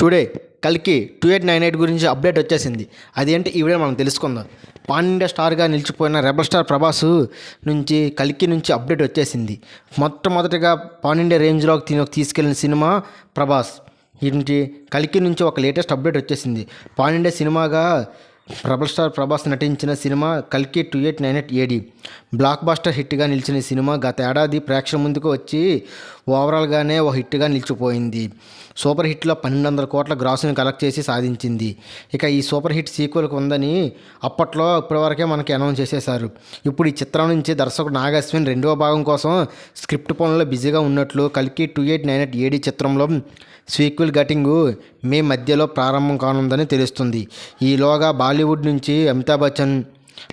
Today కల్కి 2898 గురించి update వచ్చేసింది. అదేంటి ఈ వీడియో మనం తెలుసుకుందాం. పాన్ ఇండియా స్టార్గా నిలిచిపోయిన రెబల్ స్టార్ ప్రభాస్ నుంచి కల్కి నుంచి అప్డేట్ వచ్చేసింది. మొట్టమొదటిగా పాన్ ఇండియా రేంజ్లోకి తీసుకెళ్లిన సినిమా ప్రభాస్. ఇంటి కల్కి నుంచి ఒక లేటెస్ట్ అప్డేట్ వచ్చేసింది. పాన్ ఇండియా సినిమాగా రెబల్ స్టార్ ప్రభాస్ నటించిన సినిమా కల్కి 2898 ఏడి బ్లాక్ బస్టర్ హిట్గా నిలిచిన సినిమా గత ఏడాది ప్రేక్షకుల ముందుకు వచ్చి ఓవరాల్గానే ఓ హిట్గా నిలిచిపోయింది. సూపర్ హిట్లో 1200 కోట్ల గ్రాసుని కలెక్ట్ చేసి సాధించింది. ఇక ఈ సూపర్ హిట్ సీక్వెల్కి ఉందని అప్పట్లో ఇప్పటివరకే మనకి అనౌన్స్ చేసేశారు. ఇప్పుడు ఈ చిత్రం నుంచి దర్శకుడు నాగ్ అశ్విన్ రెండవ భాగం కోసం స్క్రిప్ట్ పనుల్లో బిజీగా ఉన్నట్లు కల్కి 2898 ఏడి చిత్రంలో సీక్వెల్ షూటింగ్ మే మధ్యలో ప్రారంభం కానుందని తెలుస్తుంది. ఈలోగా బాలీవుడ్ నుంచి అమితాబ్ బచ్చన్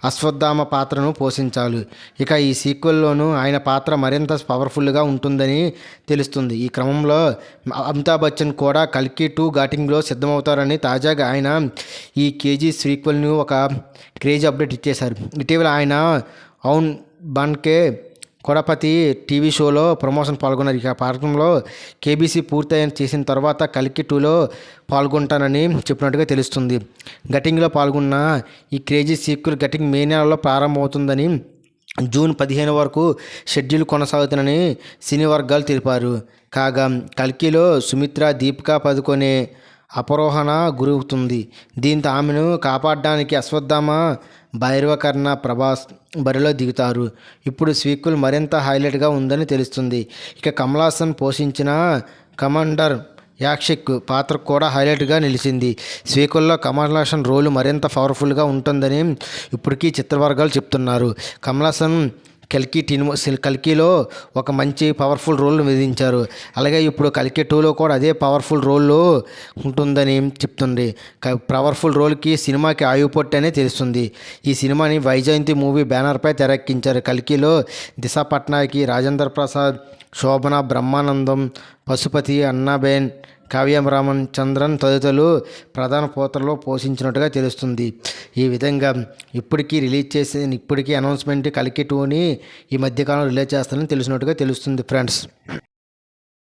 అశ్వత్థామ పాత్రను పోషించాలి. ఇక ఈ సీక్వెల్లోనూ ఆయన పాత్ర మరింత పవర్ఫుల్గా ఉంటుందని తెలుస్తుంది. ఈ క్రమంలో అమితాబ్ బచ్చన్ కూడా కల్కి 2 షూటింగ్లో సిద్ధమవుతారని తాజాగా ఆయన ఈ కేజీ సీక్వెల్ను ఒక క్రేజీ అప్డేట్ ఇచ్చేశారు. ఇటీవల ఆయన ఔన్ బన్కే కొడపతి టీవీ షోలో ప్రమోషన్ పాల్గొన్నారు. ఇక కార్యక్రమంలో కేబీసీ పూర్తయిన చేసిన తర్వాత కల్కి 2లో పాల్గొంటానని చెప్పినట్టుగా తెలుస్తుంది. షూటింగ్లో పాల్గొన్న ఈ క్రేజీ సీక్వెల్ షూటింగ్ మే నెలలో ప్రారంభమవుతుందని, జూన్ 15 వరకు షెడ్యూల్ కొనసాగుతుందని సినీ వర్గాలు తెలిపారు. కాగా కల్కిలో సుమిత్ర దీపికా పదుకొనే అపరోహణ గురవుతుంది. దీంతో ఆమెను కాపాడడానికి అశ్వత్థామ భైరవకర్ణ ప్రభాస్ బరిలో దిగుతారు. ఇప్పుడు సీక్వెల్ మరింత హైలైట్గా ఉందని తెలుస్తుంది. ఇక కమల్ హాసన్ పోషించిన కమాండర్ యాక్షిక్ పాత్ర కూడా హైలైట్గా నిలిచింది. సీక్వెల్లో కమల్ హాసన్ రోలు మరింత పవర్ఫుల్గా ఉంటుందని ఇప్పటికీ చిత్రవర్గాలు చెప్తున్నారు. కమల్ హాసన్ కల్కిలో ఒక మంచి పవర్ఫుల్ రోల్ను విధించారు. అలాగే ఇప్పుడు కల్కి 2లో కూడా అదే పవర్ఫుల్ రోల్లో ఉంటుందని చెప్తుంది. పవర్ఫుల్ రోల్కి సినిమాకి ఆయుపొట్టు అనే తెలుస్తుంది. ఈ సినిమాని వైజయంతి మూవీ బ్యానర్పై తెరకెక్కించారు. కల్కిలో దిశా పట్నాయక్, రాజేంద్ర ప్రసాద్, శోభన, బ్రహ్మానందం, పశుపతి, అన్నాబేన్, కావ్యరామన్ చంద్రన్ తదితరులు ప్రధాన పాత్రలో పోషించినట్టుగా తెలుస్తుంది. ఈ విధంగా ఇప్పటికీ అనౌన్స్మెంట్ కల్కి 2ని ఈ మధ్యకాలంలో రిలీజ్ చేస్తారని తెలిసినట్టుగా తెలుస్తుంది ఫ్రెండ్స్.